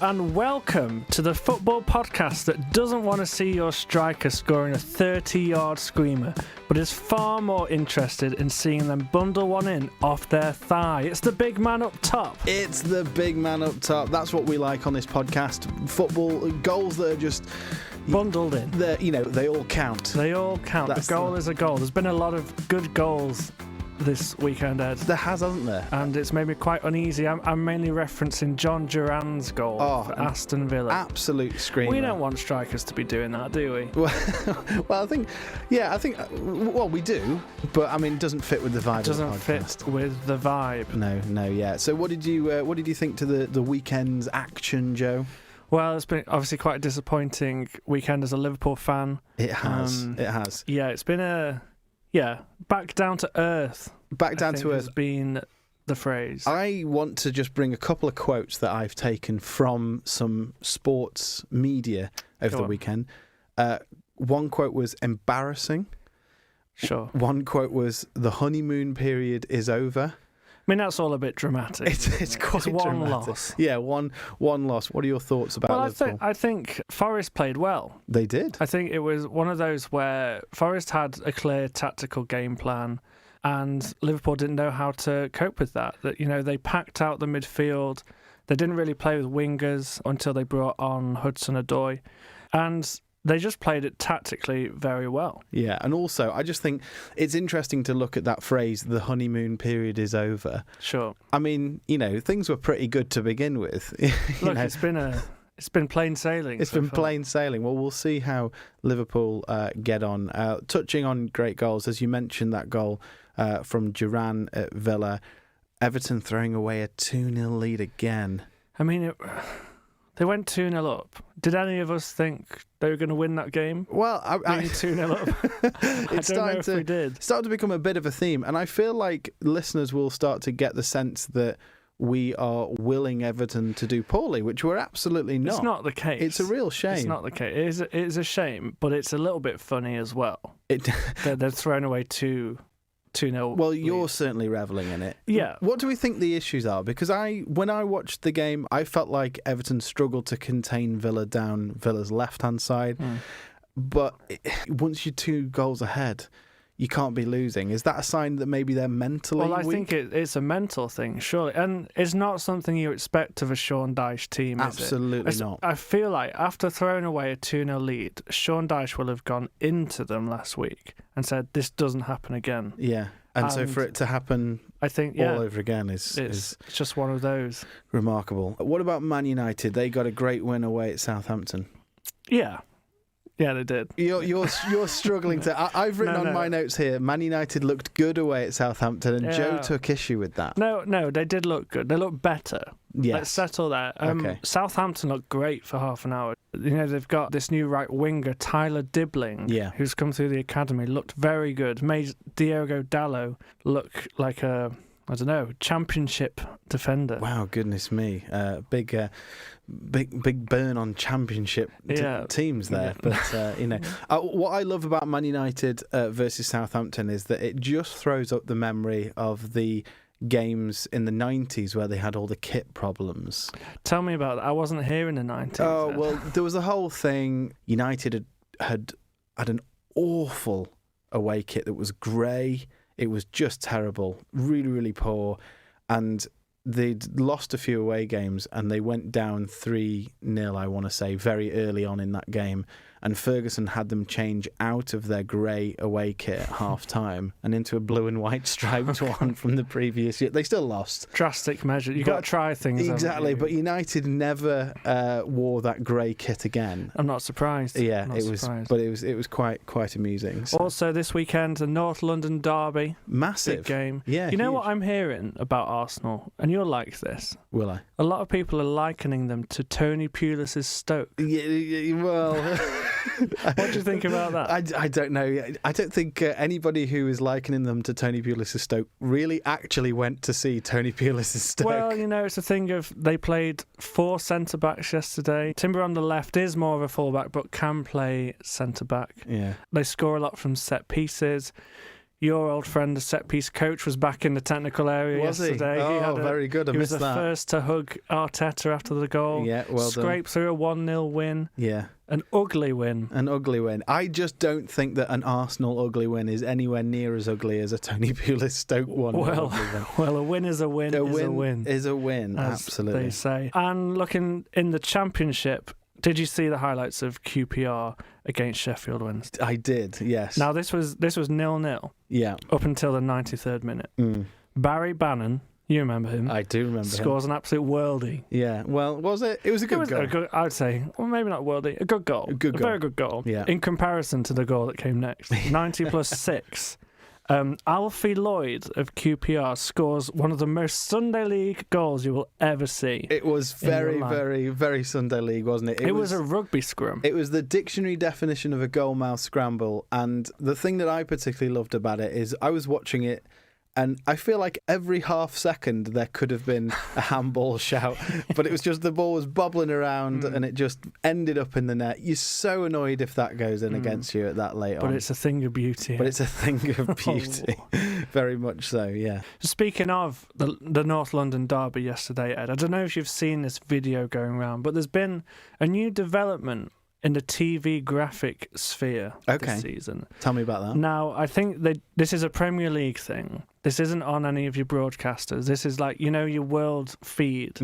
and welcome to the football podcast that doesn't want to see your striker scoring a 30-yard screamer, but is far more interested in seeing them bundle one in off their thigh. It's the big man up top. It's the big man up top. That's what we like on this podcast. Football goals that are just bundled in. They all count. They all count. The goal is a goal. There's been a lot of good goals this weekend, Ed. There hasn't there? And it's made me quite uneasy. I'm mainly referencing John Duran's goal for Aston Villa. Absolute screamer. We don't want strikers to be doing that, do we? Well, I think, we do, but it doesn't fit with the vibe. It doesn't fit with the vibe. No, yeah. So what did you think to the weekend's action, Joe? Well, it's been obviously quite a disappointing weekend as a Liverpool fan. It has. Yeah, it's been back down to earth. Back down to earth has been the phrase. I want to just bring a couple of quotes that I've taken from some sports media over the weekend. One quote was embarrassing. Sure. One quote was the honeymoon period is over. That's all a bit dramatic. It's quite one dramatic. Loss. Yeah, one loss. What are your thoughts about Liverpool? I think Forest played well. They did. I think it was one of those where Forest had a clear tactical game plan and Liverpool didn't know how to cope with that. That they packed out the midfield. They didn't really play with wingers until they brought on Hudson-Odoi. And they just played it tactically very well. Yeah, and also, I just think it's interesting to look at that phrase, the honeymoon period is over. Sure. Things were pretty good to begin with. Look, it's been plain sailing. It's been plain sailing. Well, we'll see how Liverpool get on. Touching on great goals, as you mentioned, that goal from Duran at Villa. Everton throwing away a 2-0 lead again. They went 2-0 up. Did any of us think they were going to win that game? Well, being 2-0 up. I don't know if we did. It's starting to become a bit of a theme, and I feel like listeners will start to get the sense that we are willing Everton to do poorly, which we're absolutely not. It's not the case. It's a real shame. It's not the case. It is a shame, but it's a little bit funny as well. They're thrown away 2-0. Well, you're certainly revelling in it. Yeah. What do we think the issues are? Because when I watched the game, I felt like Everton struggled to contain Villa down Villa's left-hand side. But once you're 2 goals ahead, you can't be losing. Is that a sign that maybe they're mentally weak? I think it's a mental thing, surely. And it's not something you expect of a Sean Dyche team, Absolutely is it? not. I feel like after throwing away a 2-0 lead, Sean Dyche will have gone into them last week and said, this doesn't happen again. Yeah. And so for it to happen all over again is just one of those. Remarkable. What about Man United? They got a great win away at Southampton. Yeah. Yeah, they did. You're struggling to... I've written on my notes here, Man United looked good away at Southampton, and Joe took issue with that. No, they did look good. They looked better. Yes. Let's settle that. Okay. Southampton looked great for half an hour. They've got this new right winger, Tyler Dibbling, who's come through the academy, looked very good, made Diogo Dalot look like a... championship defender. Wow, goodness me. Big burn on championship teams there. But, what I love about Man United versus Southampton is that it just throws up the memory of the games in the 90s where they had all the kit problems. Tell me about that. I wasn't here in the 90s. Oh, well, there was a whole thing. United had an awful away kit that was grey. It was just terrible, really, really poor. And they'd lost a few away games and they went down 3-0, I want to say, very early on in that game. And Ferguson had them change out of their grey away kit at half-time and into a blue and white striped one from the previous year. They still lost. Drastic measure. You've got to try things. Exactly, but United never wore that grey kit again. I'm not surprised. Yeah, it was quite amusing. So. Also this weekend, the North London derby. Massive. Big game. Yeah, you know huge. what I'm hearing about Arsenal? And you'll like this. Will I? A lot of people are likening them to Tony Pulis Stoke. Yeah, well... What do you think about that? I don't know. I don't think anybody who is likening them to Tony Pulis Stoke really actually went to see Tony Pulis Stoke. Well, it's a thing of they played 4 centre-backs yesterday. Timber on the left is more of a full-back but can play centre-back. Yeah. They score a lot from set pieces. your old friend, the set-piece coach, was back in the technical area yesterday. Was he? Oh, very good. I missed that. He was the first to hug Arteta after the goal. Yeah, well done. Scraped through a 1-0 win. Yeah. An ugly win. An ugly win. I just don't think that an Arsenal ugly win is anywhere near as ugly as a Tony Pulis Stoke one. Well, a win is a win is a win. Is a win, absolutely. They say. And looking in the Championship, did you see the highlights of QPR against Sheffield Wednesday? I did, yes. Now, this was 0-0. Yeah. Up until the 93rd minute. Barry Bannon, you remember him? I do remember him. Scores an absolute worldie. Yeah, well, was it? It was a good goal. I'd say, well, maybe not worldie, a good goal. A very good goal. Yeah. In comparison to the goal that came next. 90 plus 6. Alfie Lloyd of QPR scores one of the most Sunday League goals you will ever see. It was very, very, very Sunday League, wasn't it? It was a rugby scrum. It was the dictionary definition of a goal-mouth scramble, and the thing that I particularly loved about it is I was watching it, and I feel like every half second there could have been a handball shout, but it was just the ball was bobbling around and it just ended up in the net. You're so annoyed if that goes in against you at that late on. But it's a thing of beauty. But it's a thing of beauty. Very much so, yeah. Speaking of the North London derby yesterday, Ed, I don't know if you've seen this video going around, but there's been a new development in the TV graphic sphere this season. Tell me about that. Now, I think this is a Premier League thing. This isn't on any of your broadcasters. This is like, your world feed.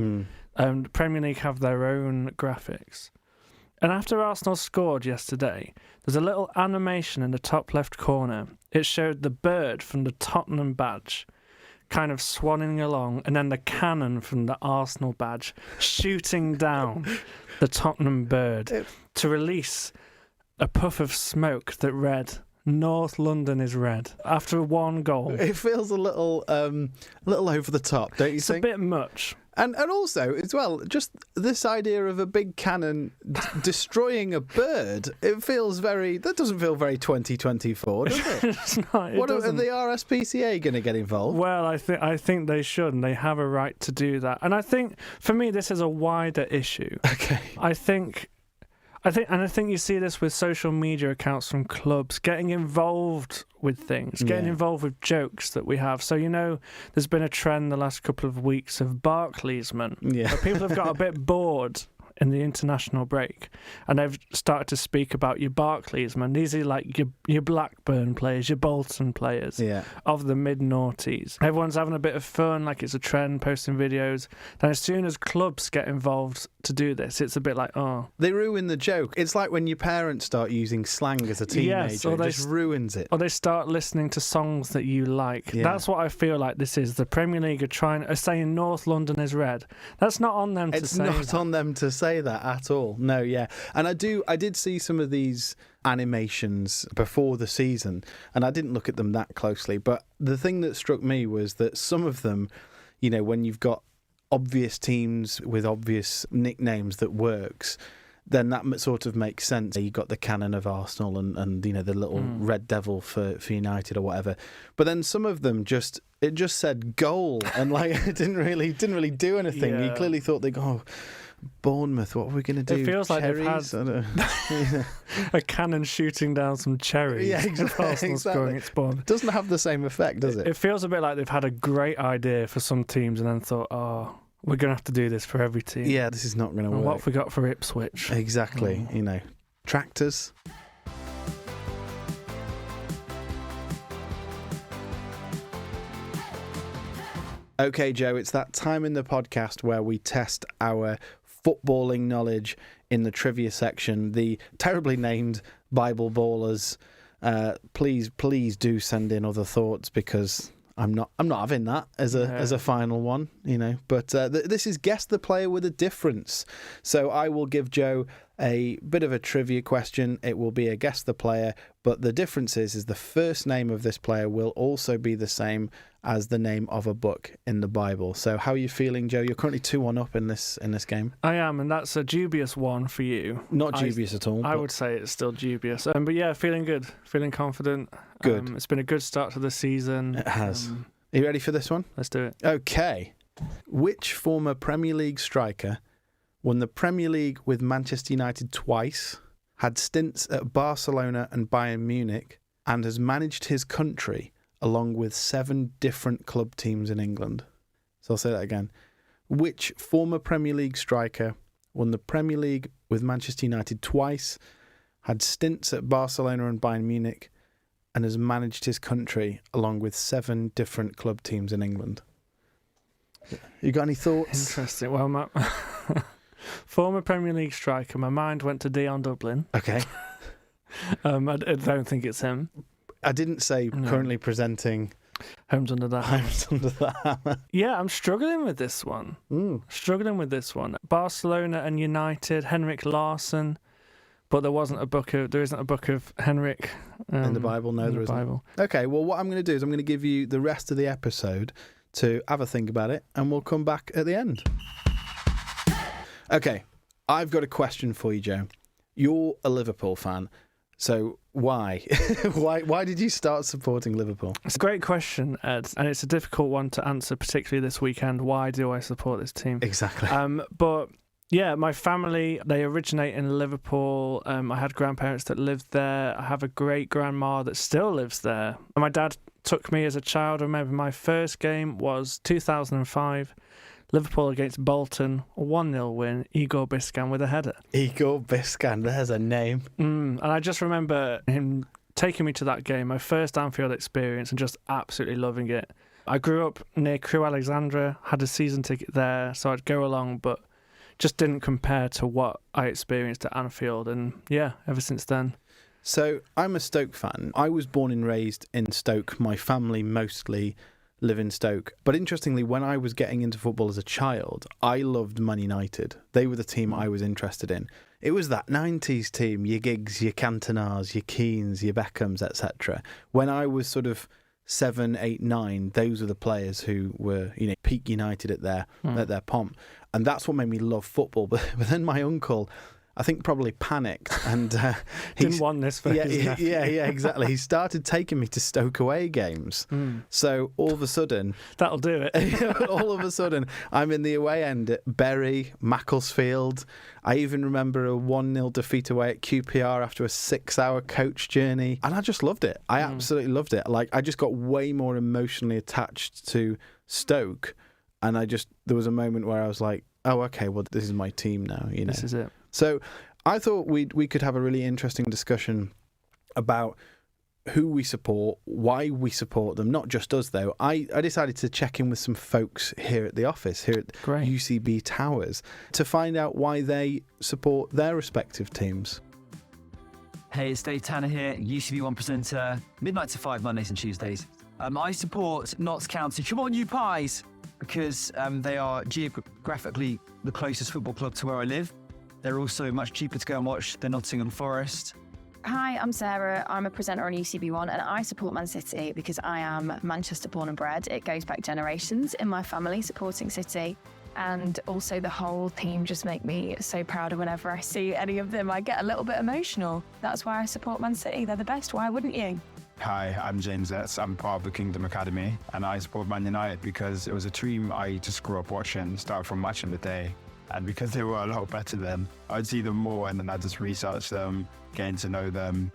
Premier League have their own graphics. And after Arsenal scored yesterday, there's a little animation in the top left corner. It showed the bird from the Tottenham badge kind of swanning along, and then the cannon from the Arsenal badge shooting down the Tottenham bird to release a puff of smoke that read, "North London is red," after one goal. It feels a little over the top, don't you think? It's a bit much. And also, as well, just this idea of a big cannon destroying a bird, that doesn't feel very 2024, does it? It's not. Are the RSPCA going to get involved? Well, I think they should, and they have a right to do that. And I think, for me, this is a wider issue. Okay. I think you see this with social media accounts from clubs getting involved with things, getting involved with jokes that we have. So, there's been a trend the last couple of weeks of Barclaysmen. Yeah. Where people have got a bit bored in the international break, and they've started to speak about your Barclaysmen. These are like your Blackburn players, your Bolton players of the mid-noughties. Everyone's having a bit of fun, like it's a trend, posting videos. Then as soon as clubs get involved to do this, it's a bit like, oh. They ruin the joke. It's like when your parents start using slang as a teenager. It just ruins it. Or they start listening to songs that you like. Yeah. That's what I feel like this is. The Premier League are saying North London is red. That's not on them to say. It's not on them to say that at all. No, yeah. And I did see some of these animations before the season, and I didn't look at them that closely, but the thing that struck me was that some of them, when you've got obvious teams with obvious nicknames that works, then that sort of makes sense. You got the cannon of Arsenal and the little red devil for United or whatever. But then some of them just said goal, and like it didn't really do anything. Yeah. You clearly thought they go, Bournemouth, what are we going to do? It feels cherries? Like they've had a cannon shooting down some cherries. Yeah, exactly. Scoring its bomb. It doesn't have the same effect, does it? It feels a bit like they've had a great idea for some teams and then thought, we're going to have to do this for every team. Yeah, this is not going to work. What have we got for Ipswich? Exactly. Tractors. Okay, Joe, it's that time in the podcast where we test our footballing knowledge in the trivia section. The terribly named Bible Ballers. Please do send in other thoughts, because I'm not having that as a final one, But this is Guess the Player with a Difference. So I will give Joe a bit of a trivia question. It will be a Guess the Player, but the difference is the first name of this player will also be the same as the name of a book in the Bible. So how are you feeling, Joe? You're currently 2-1 up in this game. I am, and that's a dubious one for you. Not dubious at all. I would say it's still dubious. But yeah, feeling good, feeling confident. Good. It's been a good start to the season. It has. Are you ready for this one? Let's do it. Okay. Which former Premier League striker won the Premier League with Manchester United twice, had stints at Barcelona and Bayern Munich, and has managed his country along with 7 different club teams in England? So I'll say that again. Which former Premier League striker won the Premier League with Manchester United twice, had stints at Barcelona and Bayern Munich, and has managed his country along with 7 different club teams in England? You got any thoughts? Interesting. Well, my former Premier League striker, my mind went to Dion Dublin. Okay. I don't think it's him. I didn't say currently presenting Homes Under the Hammer. Homes Under the Hammer. Yeah, I'm struggling with this one. Struggling with this one. Barcelona and United, Henrik Larsson, but there isn't a book of Henrik in the Bible. No, there isn't. Bible. Okay, well, what I'm going to do is I'm going to give you the rest of the episode to have a think about it, and we'll come back at the end. Okay, I've got a question for you, Joe. You're a Liverpool fan, so why? why did you start supporting Liverpool? It's a great question, Ed, and it's a difficult one to answer, particularly this weekend. Why do I support this team? Exactly. But yeah, my family, they originate in Liverpool. I had grandparents that lived there. I have a great-grandma that still lives there. And my dad took me as a child. I remember my first game was 2005, Liverpool against Bolton, a 1-0 win, Igor Biscan with a header. Igor Biscan, there's a name. And I just remember him taking me to that game, my first Anfield experience, and just absolutely loving it. I grew up near Crewe Alexandra, had a season ticket there, so I'd go along, but just didn't compare to what I experienced at Anfield. And yeah, ever since then. So I'm a Stoke fan. I was born and raised in Stoke. My family mostly live in Stoke. But interestingly, when I was getting into football as a child, I loved Man United. They were the team I was interested in. It was that 90s team, your Giggs, your Cantonars, your Keanes, your Beckhams, etc. When I was sort of 7, 8, 9, those were the players who were, peak United at their pomp. And that's what made me love football. But then my uncle, I think, probably panicked and didn't want this for his nephew. Yeah, exactly. He started taking me to Stoke away games. So all of a sudden, that'll do it. All of a sudden, I'm in the away end at Bury, Macclesfield. I even remember a 1-0 defeat away at QPR after a 6-hour coach journey, and I just loved it. I absolutely loved it. Like, I just got way more emotionally attached to Stoke, and there was a moment where I was like, oh, okay, well, this is my team now. This is it. So I thought we could have a really interesting discussion about who we support, why we support them, not just us, though. I decided to check in with some folks here at the office, here at UCB Towers, to find out why they support their respective teams. Hey, it's Dave Tanner here, UCB1 presenter, midnight to 5 Mondays and Tuesdays. I support Notts County. Come on, you pies! Because they are geographically the closest football club to where I live. They're also much cheaper to go and watch than Nottingham Forest. Hi, I'm Sarah. I'm a presenter on UCB1 and I support Man City because I am Manchester born and bred. It goes back generations in my family supporting City. And also the whole team just make me so proud. Whenever I see any of them, I get a little bit emotional. That's why I support Man City. They're the best. Why wouldn't you? Hi, I'm James Etz. I'm part of the Kingdom Academy and I support Man United because it was a team I just grew up watching, started from match in the day. And because they were a lot better then, I'd see them more and then I'd just research them, getting to know them,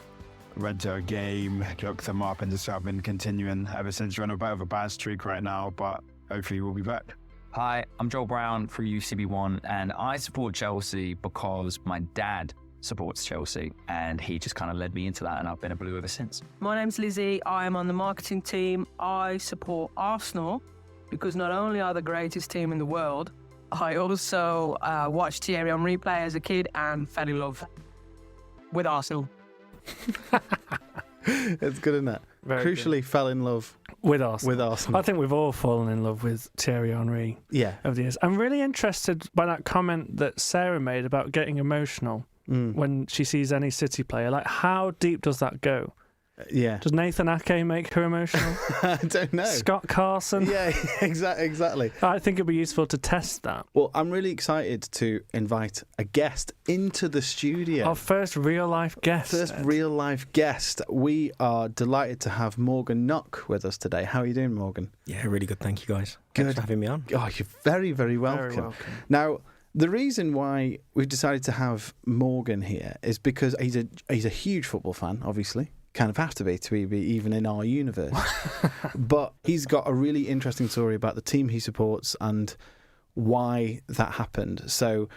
went to a game, looked them up and just have been continuing ever since. We're on a bit of a bad streak right now, but hopefully we'll be back. Hi, I'm Joel Brown for UCB1 and I support Chelsea because my dad supports Chelsea and he just kind of led me into that and I've been a Blue ever since. My name's Lizzie. I am on the marketing team. I support Arsenal because not only are the greatest team in the world, I also watched Thierry Henry play as a kid and fell in love with Arsenal. It's good, isn't it? Very Crucially, good. Fell in love with Arsenal. With Arsenal. I think we've all fallen in love with Thierry Henry over the years. I'm really interested by that comment that Sarah made about getting emotional when she sees any City player. Like, how deep does that go? Yeah. Does Nathan Ake make her emotional? I don't know. Scott Carson? Yeah, exactly. I think it'd be useful to test that. Well, I'm really excited to invite a guest into the studio. Our first real-life guest. Real-life guest. We are delighted to have Morgan Nock with us today. How are you doing, Morgan? Yeah, really good. Thank you, guys. Good. Thanks for having me on. Oh, you're very, very welcome. Very welcome. Now, the reason why we've decided to have Morgan here is because he's a huge football fan, obviously. kind of have to be even in our universe. But he's got a really interesting story about the team he supports and why that happened. So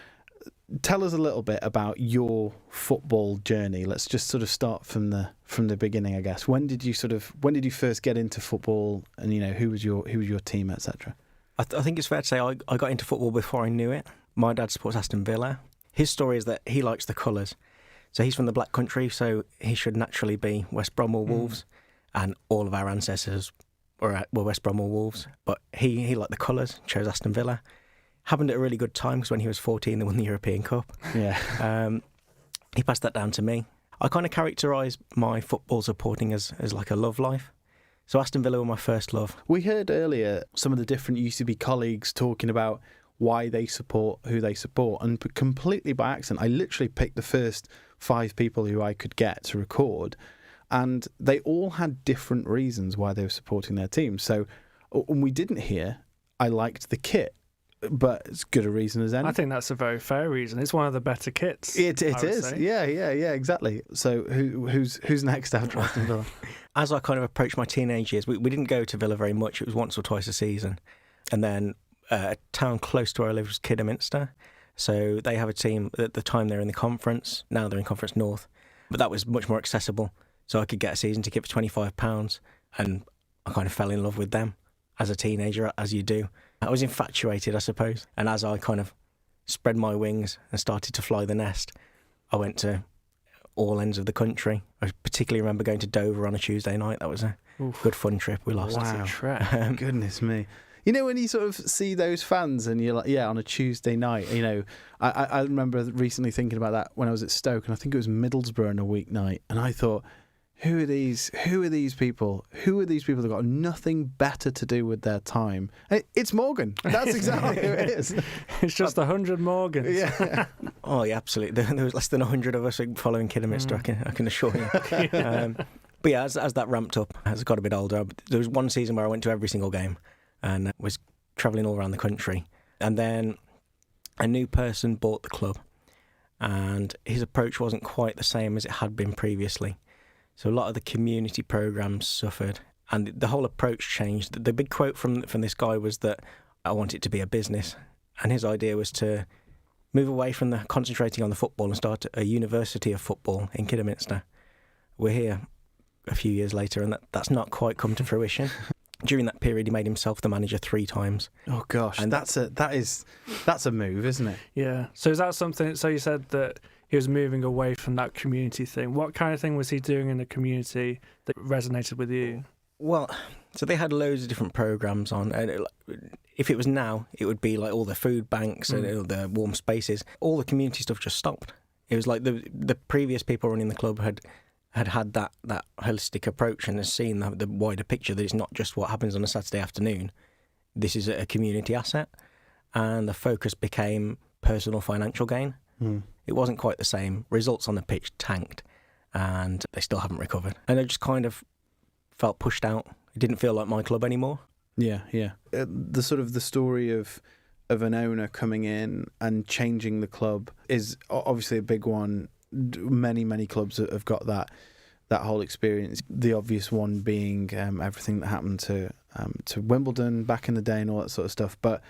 tell us a little bit about your football journey. Let's just sort of start from the beginning, I guess. When did you first get into football, and who was your team, etc.? I think it's fair to say I got into football before I knew it. My dad supports Aston Villa. His story is that he likes the colours. So he's from the Black Country, so he should naturally be West Bromwell Wolves, and all of our ancestors were West Bromwell Wolves. But he liked the colours, chose Aston Villa. Happened at a really good time because when he was 14, they won the European Cup. Yeah. He passed that down to me. I kind of characterise my football supporting as like a love life. So Aston Villa were my first love. We heard earlier some of the different UCB colleagues talking about why they support who they support, and completely by accident, I literally picked the first 5 people who I could get to record, and they all had different reasons why they were supporting their team. So, and we didn't hear, I liked the kit, but it's good a reason as any. I think that's a very fair reason. It's one of the better kits. It is. Say. Yeah, exactly. So who's next after Aston Villa? As I kind of approached my teenage years, we didn't go to Villa very much. It was once or twice a season. And then a town close to where I live was Kidderminster. So they have a team. At the time, they're in the conference. Now they're in Conference North. But that was much more accessible. So I could get a season ticket for £25. And I kind of fell in love with them as a teenager, as you do. I was infatuated, I suppose. And as I kind of spread my wings and started to fly the nest, I went to all ends of the country. I particularly remember going to Dover on a Tuesday night. That was a good fun trip. We lost. Wow. That's a trip. Goodness me. When you sort of see those fans and you're like, yeah, on a Tuesday night, I remember recently thinking about that when I was at Stoke, and I think it was Middlesbrough on a weeknight, and I thought, who are these people? Who are these people that got nothing better to do with their time? It's Morgan. That's exactly who it is. It's just 100 Morgans. Yeah. Oh, yeah, absolutely. There was less than 100 of us following Kidderminster, I can assure you. But yeah, as that ramped up, as I got a bit older, there was one season where I went to every single game and was travelling all around the country. And then a new person bought the club, and his approach wasn't quite the same as it had been previously. So a lot of the community programmes suffered, and the whole approach changed. The big quote from this guy was that I want it to be a business, and his idea was to move away from concentrating on the football and start a university of football in Kidderminster. We're here a few years later, and that's not quite come to fruition. During that period, he made himself the manager 3 times. Oh gosh, and that's a move, isn't it? Yeah. So is that something? So you said that he was moving away from that community thing. What kind of thing was he doing in the community that resonated with you? Well, so they had loads of different programmes on. And if it was now, it would be like all the food banks and the warm spaces. All the community stuff just stopped. It was like the previous people running the club had that holistic approach and has seen the wider picture, that it's not just what happens on a Saturday afternoon. This is a community asset. And the focus became personal financial gain. It wasn't quite the same. Results on the pitch tanked, and they still haven't recovered. And I just kind of felt pushed out. It didn't feel like my club anymore. Yeah. The sort of the story of an owner coming in and changing the club is obviously a big one. Many clubs have got that whole experience. The obvious one being everything that happened to Wimbledon back in the day and all that sort of stuff. But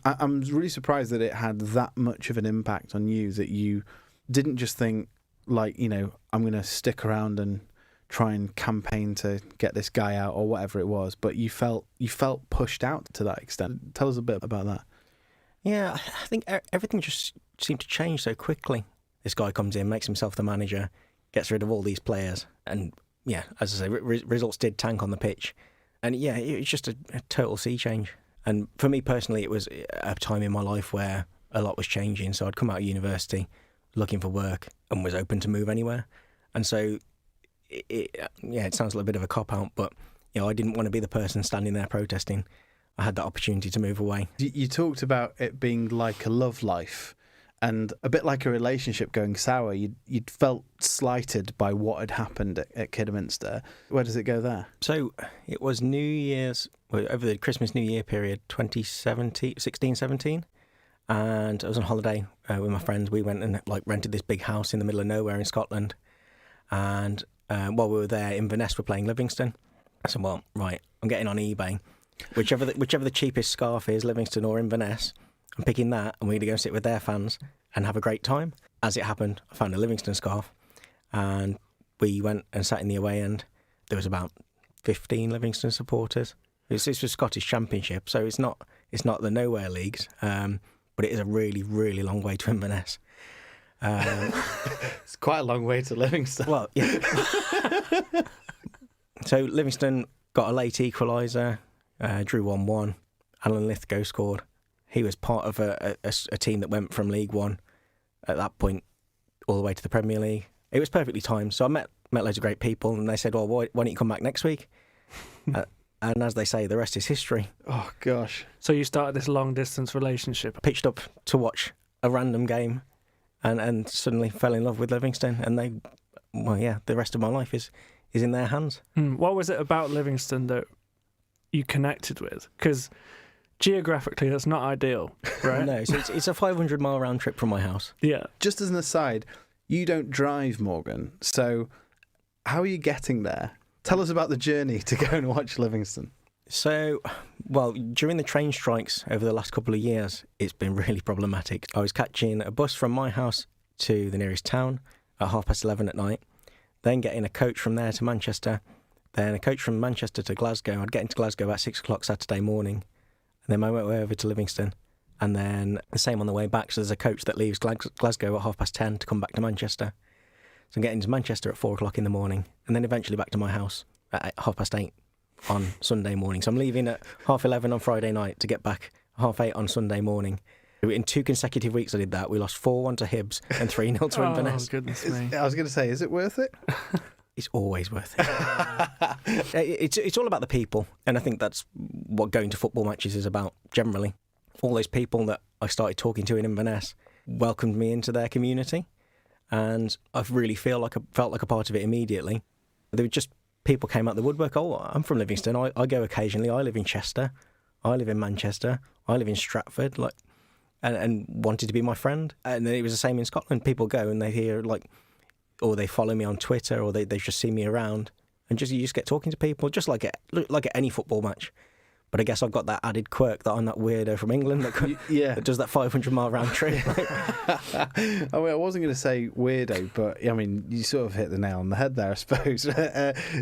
I'm really surprised that it had that much of an impact on you, that you didn't just think, like, I'm going to stick around and try and campaign to get this guy out or whatever it was, but you felt pushed out to that extent. Tell us a bit about that. Yeah, I think everything just seemed to change so quickly. This guy comes in, makes himself the manager, gets rid of all these players, and yeah, as I say, results did tank on the pitch. And yeah, it was just a total sea change. And for me personally, it was a time in my life where a lot was changing. So I'd come out of university looking for work and was open to move anywhere. And so, it sounds like a bit of a cop-out, but I didn't want to be the person standing there protesting. I had that opportunity to move away. You talked about it being like a love life and a bit like a relationship going sour. You'd felt slighted by what had happened at Kidderminster. Where does it go there? So it was New Year's, over the Christmas New Year period, 2016-17, and I was on holiday with my friends. We went and rented this big house in the middle of nowhere in Scotland, and while we were there, Inverness were playing Livingston. I said, well, right, I'm getting on eBay. Whichever the cheapest scarf is, Livingston or Inverness, I'm picking that, and we're going to go sit with their fans and have a great time. As it happened, I found a Livingston scarf, and we went and sat in the away end. There was about 15 Livingston supporters. This was Scottish Championship, so it's not the nowhere leagues, but it is a really, really long way to Inverness. It's quite a long way to Livingston. Well, yeah. So Livingston got a late equaliser, drew 1-1. Alan Lithgow scored. He was part of a team that went from League One at that point all the way to the Premier League. It was perfectly timed. So I met loads of great people, and they said, well, why don't you come back next week? And as they say, the rest is history. Oh, gosh. So you started this long-distance relationship. I pitched up to watch a random game and suddenly fell in love with Livingston. And the rest of my life is in their hands. What was it about Livingston that you connected with? Because geographically, that's not ideal, right? No, so it's a 500-mile round trip from my house. Yeah. Just as an aside, you don't drive, Morgan. So how are you getting there? Tell us about the journey to go and watch Livingston. So, well, during the train strikes over the last couple of years, it's been really problematic. I was catching a bus from my house to the nearest town at 11:30 at night, then getting a coach from there to Manchester, then a coach from Manchester to Glasgow. I'd get into Glasgow about 6 o'clock Saturday morning, and then I went over to Livingston, and then the same on the way back. So there's a coach that leaves Glasgow at 10:30 to come back to Manchester. So I'm getting to Manchester at 4 o'clock in the morning, and then eventually back to my house at 8:30 on Sunday morning. So I'm leaving at 11:30 on Friday night to get back 8:30 on Sunday morning. In 2 consecutive weeks I did that. We lost 4-1 to Hibs and 3-0 to Inverness. Oh, goodness me. I was going to say, is it worth it? It's always worth it. It's all about the people, and I think that's what going to football matches is about generally. All those people that I started talking to in Inverness welcomed me into their community, and I really felt like a part of it immediately. There were just people came out the woodwork. Oh, I'm from Livingston. I go occasionally. I live in Chester. I live in Manchester. I live in Stratford. And wanted to be my friend. And then it was the same in Scotland. People go and they hear or they follow me on Twitter, or they just see me around, and you just get talking to people, just like at any football match. But I guess I've got that added quirk that I'm that weirdo from England that does that 500-mile round trip. I wasn't going to say weirdo, but I mean, you sort of hit the nail on the head there, I suppose.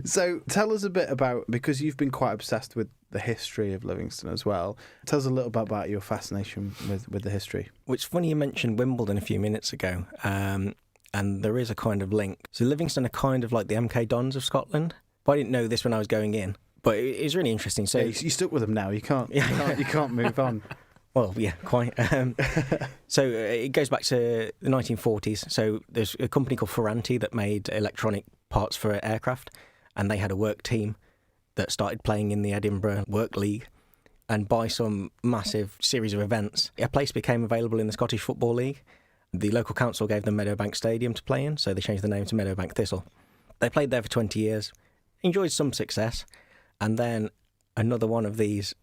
So tell us a bit about, because you've been quite obsessed with the history of Livingston as well. Tell us a little bit about your fascination with the history. Well, it's funny you mentioned Wimbledon a few minutes ago, and there is a kind of link. So Livingston are kind of like the MK Dons of Scotland. But I didn't know this when I was going in. But it's really interesting. So you stuck with them now. You can't move on. Well, yeah, quite. So it goes back to the 1940s. So there's a company called Ferranti that made electronic parts for aircraft, and they had a work team that started playing in the Edinburgh Work League. And by some massive series of events, a place became available in the Scottish Football League. The local council gave them Meadowbank Stadium to play in, so they changed the name to Meadowbank Thistle. They played there for 20 years, enjoyed some success. And then another one of these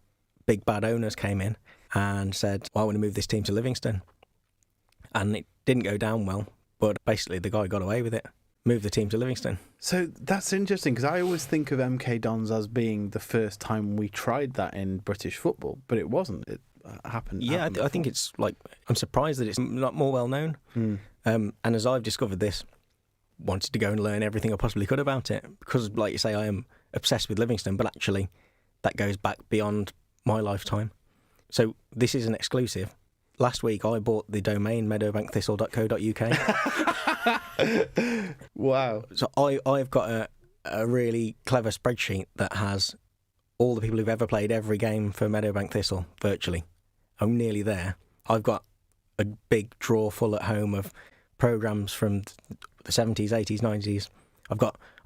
big bad owners came in and said, well, I want to move this team to Livingston. And it didn't go down well, but basically the guy got away with it, moved the team to Livingston. So that's interesting, because I always think of MK Dons as being the first time we tried that in British football, but it wasn't. It happened. Yeah, I think it's I'm surprised that it's not more well known. And as I've discovered this, wanted to go and learn everything I possibly could about it, because like you say, I am obsessed with Livingston, but actually that goes back beyond my lifetime. So this is an exclusive. Last week I bought the domain meadowbankthistle.co.uk. Wow. So I've got a really clever spreadsheet that has all the people who've ever played every game for Meadowbank Thistle, virtually. I'm nearly there. I've got a big drawer full at home of programmes from the 70s, 80s, 90s.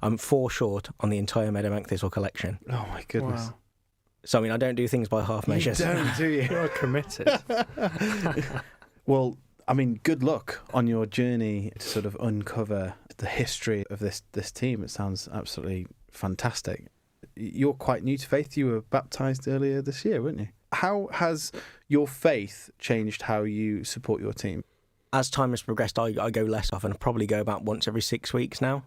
I'm 4 short on the entire Meadowbank Thistle collection. Oh my goodness. Wow. So I mean, I don't do things by half measures. You don't, do you? You're committed. Well, I mean, good luck on your journey to sort of uncover the history of this team. It sounds absolutely fantastic. You're quite new to faith. You were baptised earlier this year, weren't you? How has your faith changed how you support your team? As time has progressed, I go less often. I probably go about once every 6 weeks now.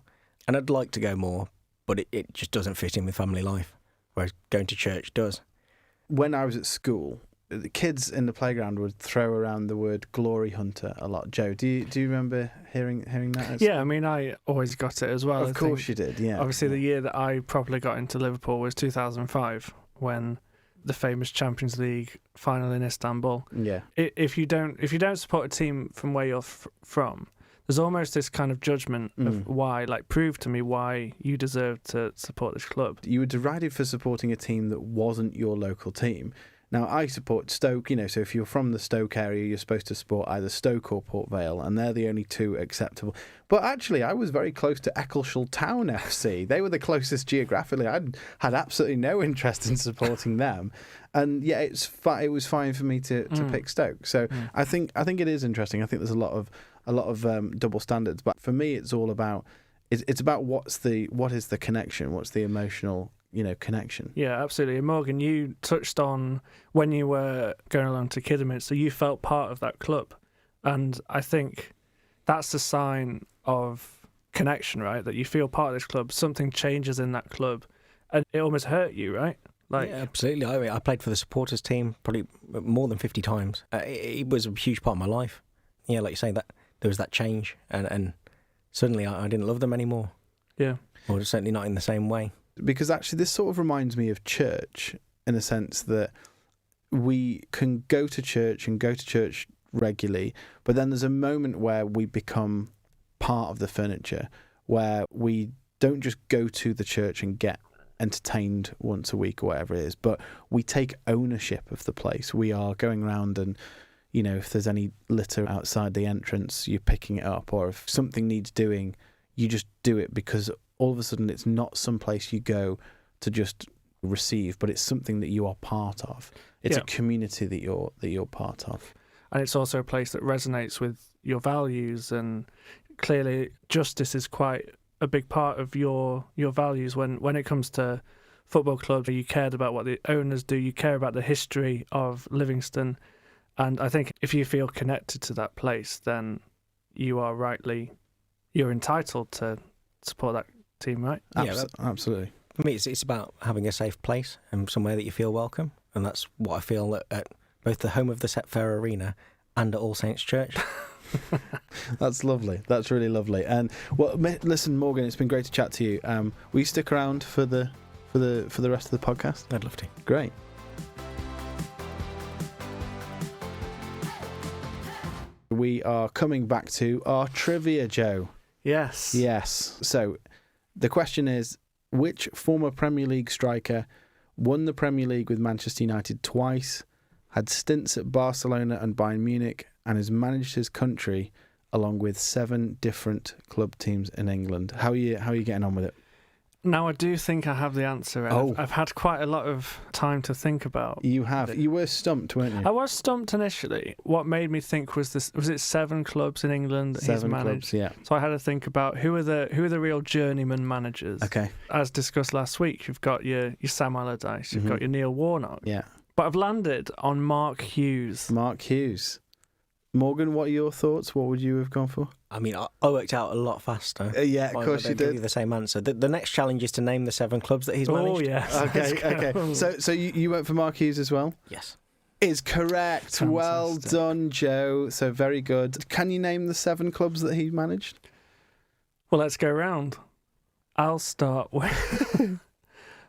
And I'd like to go more, but it just doesn't fit in with family life, whereas going to church does. When I was at school, the kids in the playground would throw around the word glory hunter a lot. Joe, do you remember hearing that? At Yeah, I mean, I always got it as well. Of course you did, yeah. Obviously, the year that I properly got into Liverpool was 2005, when the famous Champions League final in Istanbul. Yeah. If you don't support a team from where you're from, there's almost this kind of judgment of why, like, prove to me why you deserve to support this club. You were derided for supporting a team that wasn't your local team. Now, I support Stoke, so if you're from the Stoke area, you're supposed to support either Stoke or Port Vale, and they're the only two acceptable. But actually, I was very close to Eccleshall Town FC. They were the closest geographically. I had absolutely no interest in supporting them. And yeah, it was fine for me to pick Stoke. So I think it is interesting. I think there's a lot of double standards. But for me, it's all about it's about what is the connection, what's the emotional connection. Yeah, absolutely. And Morgan, you touched on when you were going along to Kidderminster, so you felt part of that club. And I think that's a sign of connection, right? That you feel part of this club, something changes in that club, and it almost hurt you, right? Like, yeah, absolutely. I played for the supporters team probably more than 50 times. It was a huge part of my life. Yeah, like you say, that there was that change, and suddenly I didn't love them anymore. Yeah. Or certainly not in the same way. Because actually this sort of reminds me of church in a sense that we can go to church regularly, but then there's a moment where we become part of the furniture, where we don't just go to the church and get entertained once a week or whatever it is, but we take ownership of the place. We are going around and, if there's any litter outside the entrance, you're picking it up, or if something needs doing, you just do it because all of a sudden it's not some place you go to just receive, but it's something that you are part of. It's a community that you're part of. And it's also a place that resonates with your values, and clearly justice is quite a big part of your values when it comes to football clubs. You cared about what the owners do, you care about the history of Livingston, and I think if you feel connected to that place, then you're entitled to support that team, right? Yeah, absolutely. For me, it's about having a safe place and somewhere that you feel welcome, and that's what I feel at both the home of the Set Fair Arena and at All Saints Church. That's lovely. That's really lovely. And listen, Morgan, it's been great to chat to you. Will you stick around for the rest of the podcast? I'd love to. Great. We are coming back to our trivia, Joe. Yes. So the question is, which former Premier League striker won the Premier League with Manchester United twice, had stints at Barcelona and Bayern Munich, and has managed his country along with 7 different club teams in England? How are you getting on with it? Now, I do think I have the answer. Oh. I've had quite a lot of time to think about. You have. You were stumped, weren't you? I was stumped initially. What made me think was it 7 clubs in England that 7 he's managed? clubs, yeah. So I had to think about who are the real journeyman managers. Okay. As discussed last week, you've got your Sam Allardyce, you've got your Neil Warnock. Yeah. But I've landed on Mark Hughes. Mark Hughes. Morgan, what are your thoughts? What would you have gone for? I mean, I worked out a lot faster. Yeah, of course you give did. you the same answer. The next challenge is to name the 7 clubs that he's managed. Oh, yes. Okay. So you went for Mark Hughes as well? Yes. Is correct. Fantastic. Well done, Joe. So very good. Can you name the 7 clubs that he managed? Well, let's go round. I'll start with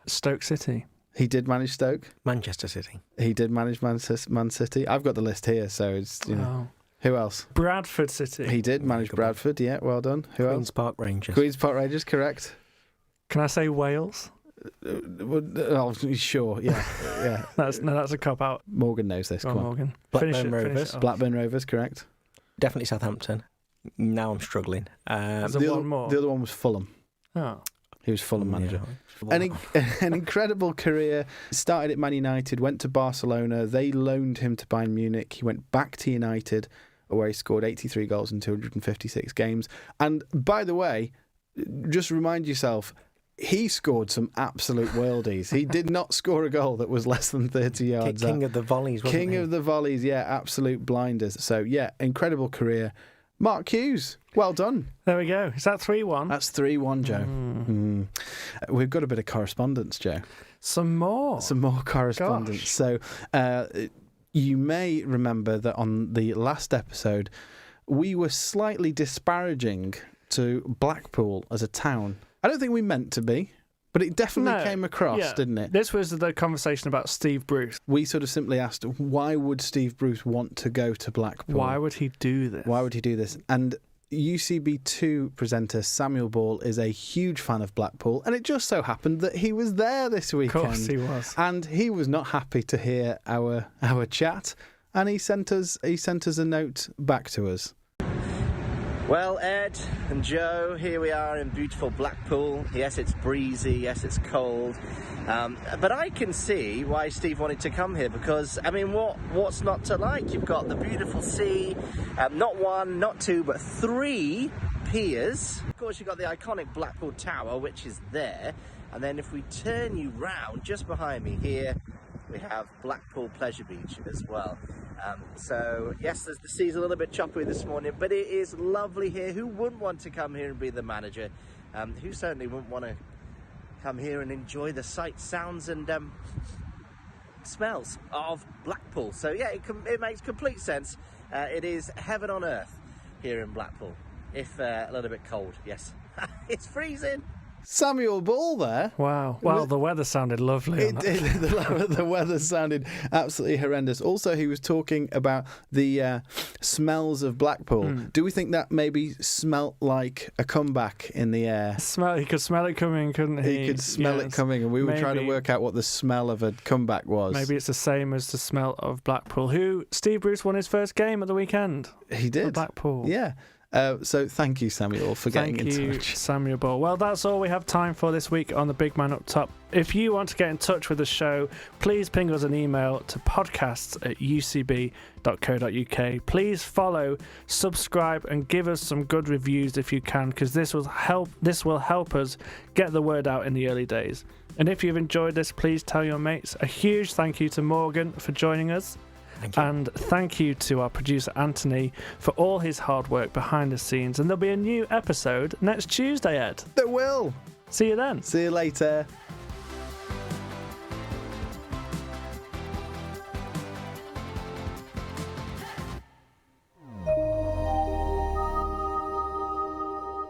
Stoke City. He did manage Stoke. Manchester City. He did manage Man City. I've got the list here, so it's Wow. Who else? Bradford City. He did manage Bradford. Yeah, well done. Who Queen's else? Park Rangers. Queen's Park Rangers, correct. Can I say Wales? Sure. Yeah. That's a cop out. Morgan knows this. Go Come on, on. Morgan. Blackburn Finish Rovers. it off. Blackburn Rovers, correct. Definitely Southampton. Now I'm struggling. Is there one more? The other one was Fulham. Oh. He was Fulham manager. Yeah. An incredible career. Started at Man United, went to Barcelona. They loaned him to Bayern Munich. He went back to United, where he scored 83 goals in 256 games. And by the way, just remind yourself, he scored some absolute worldies. He did not score a goal that was less than 30 yards. King of the volleys, wasn't he? King of the volleys, yeah, absolute blinders. So, yeah, incredible career. Mark Hughes. Well done. There we go. Is that 3-1? That's 3-1, Joe. We've got a bit of correspondence, Joe. Some more Correspondence. Gosh. So you may remember that on the last episode, we were slightly disparaging to Blackpool as a town. I don't think we meant to be, but it definitely came across, didn't it? This was the conversation about Steve Bruce. We sort of simply asked, why would Steve Bruce want to go to Blackpool? Why would he do this? And UCB2 presenter Samuel Ball is a huge fan of Blackpool, and it just so happened that he was there this weekend. Of course he was. And he was not happy to hear our chat, and he sent us a note back to us. Well, Ed and Joe, here we are in beautiful Blackpool. Yes, it's breezy, yes, it's cold. But I can see why Steve wanted to come here because, I mean, what's not to like? You've got the beautiful sea, not one, not two, but 3 piers. Of course, you've got the iconic Blackpool Tower, which is there. And then if we turn you round, just behind me here, we have Blackpool Pleasure Beach as well. So, yes, the sea's a little bit choppy this morning, but it is lovely here. Who wouldn't want to come here and be the manager? Who certainly wouldn't want to come here and enjoy the sights, sounds and smells of Blackpool? So, yeah, it makes complete sense. It is heaven on earth here in Blackpool, if a little bit cold, yes. It's freezing. Samuel Ball there. Wow. Well, the weather sounded lovely. It did. The weather sounded absolutely horrendous. Also, he was talking about the smells of Blackpool. Do we think that maybe smelt like a comeback in the air? He could smell it coming, couldn't he? He could smell it coming, and we were trying to work out what the smell of a comeback was. Maybe it's the same as the smell of Blackpool, who Steve Bruce won his first game at the weekend. He did. For Blackpool. Yeah. So thank you, Samuel, for getting in touch. Thank you, Samuel Ball. Well, that's all we have time for this week on The Big Man Up Top. If you want to get in touch with the show, please ping us an email to podcasts@ucb.co.uk. Please follow, subscribe, and give us some good reviews if you can, because this will help us get the word out in the early days. And if you've enjoyed this, please tell your mates. A huge thank you to Morgan for joining us. Thank you. And thank you to our producer Anthony for all his hard work behind the scenes. And there'll be a new episode next Tuesday, Ed. There will. See you then. See you later.